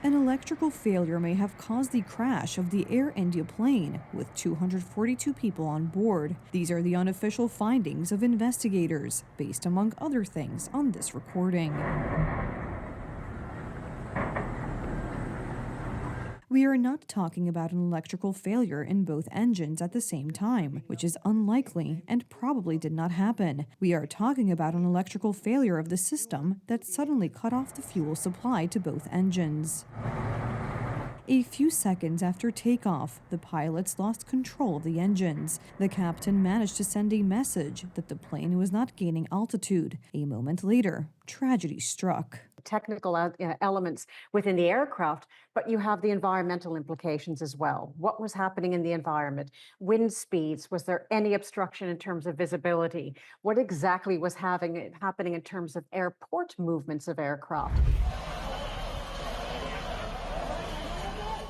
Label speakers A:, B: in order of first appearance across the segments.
A: An electrical failure may have caused the crash of the Air India plane, with 242 people on board. These are the unofficial findings of investigators, based among other things on this recording. We are not talking about an electrical failure in both engines at the same time, which is unlikely and probably did not happen. We are talking about an electrical failure of the system that suddenly cut off the fuel supply to both engines. A few seconds after takeoff, the pilots lost control of the engines. The captain managed to send a message that the plane was not gaining altitude. A moment later, tragedy struck.
B: Technical elements within the aircraft, but you have the environmental implications as well. What was happening in the environment? Wind speeds, was there any obstruction in terms of visibility? What exactly was happening in terms of airport movements of aircraft?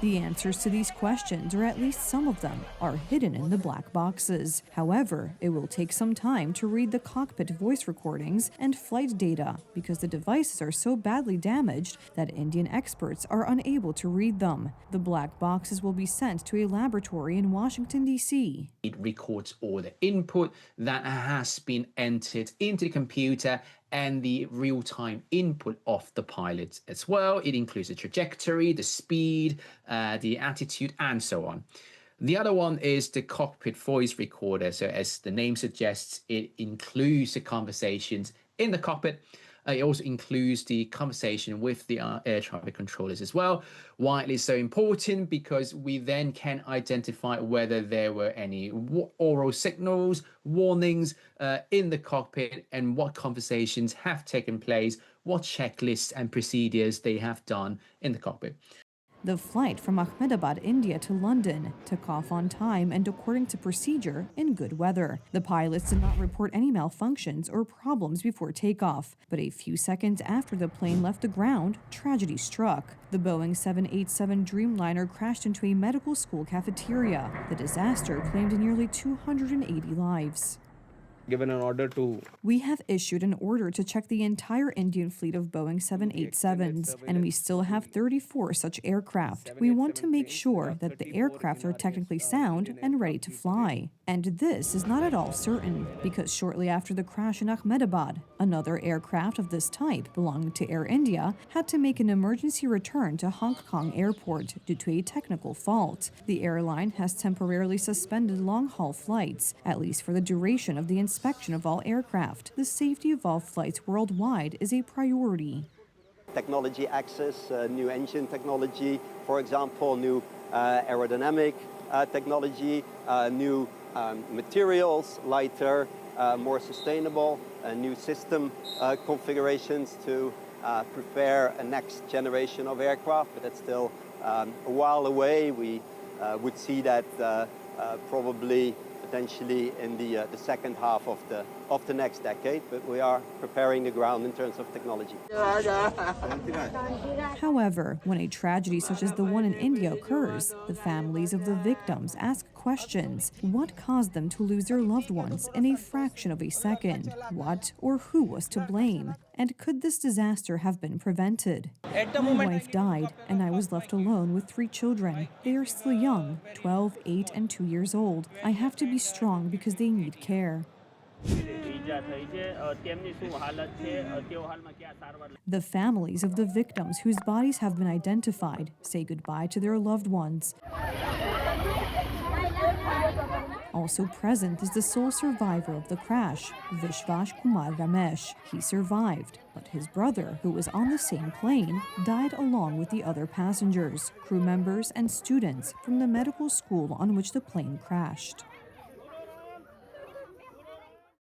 A: The answers to these questions, or at least some of them, are hidden in the black boxes. However, it will take some time to read the cockpit voice recordings and flight data because the devices are so badly damaged that Indian experts are unable to read them. The black boxes will be sent to a laboratory in Washington, D.C.
C: It records all the input that has been entered into the computer and the real-time input of the pilot as well. It includes the trajectory, the speed, the attitude, and so on. The other one is the cockpit voice recorder. So as the name suggests, it includes the conversations in the cockpit. It also includes the conversation with the air traffic controllers as well. Why it is so important? Because we then can identify whether there were any oral signals, warnings in the cockpit, and what conversations have taken place, what checklists and procedures they have done in the cockpit.
A: The flight from Ahmedabad, India to London took off on time and according to procedure in good weather. The pilots did not report any malfunctions or problems before takeoff, but a few seconds after the plane left the ground, tragedy struck. The Boeing 787 Dreamliner crashed into a medical school cafeteria. The disaster claimed nearly 280 lives.
D: Given an order to...
A: We have issued an order to check the entire Indian fleet of Boeing 787s, and we still have 34 such aircraft. We want to make sure that the aircraft are technically sound and ready to fly. And this is not at all certain, because shortly after the crash in Ahmedabad, another aircraft of this type belonging to Air India had to make an emergency return to Hong Kong Airport due to a technical fault. The airline has temporarily suspended long-haul flights, at least for the duration of the inspection of all aircraft. The safety of all flights worldwide is a priority.
E: Technology access, new engine technology, for example, new aerodynamic technology, new materials, lighter, more sustainable, new system configurations to prepare a next generation of aircraft, but that's still a while away. We would see that probably potentially in the second half of the next decade, but we are preparing the ground in terms of technology.
A: However, when a tragedy such as the one in India occurs, the families of the victims ask questions. What caused them to lose their loved ones in a fraction of a second? What or who was to blame? And could this disaster have been prevented? My wife died, and I was left alone with 3 children. They are still young, 12, 8, and 2 years old. I have to be strong because they need care. The families of the victims whose bodies have been identified say goodbye to their loved ones. Also present is the sole survivor of the crash, Vishwas Kumar Ramesh. He survived, but his brother, who was on the same plane, died along with the other passengers, crew members, and students from the medical school on which the plane crashed.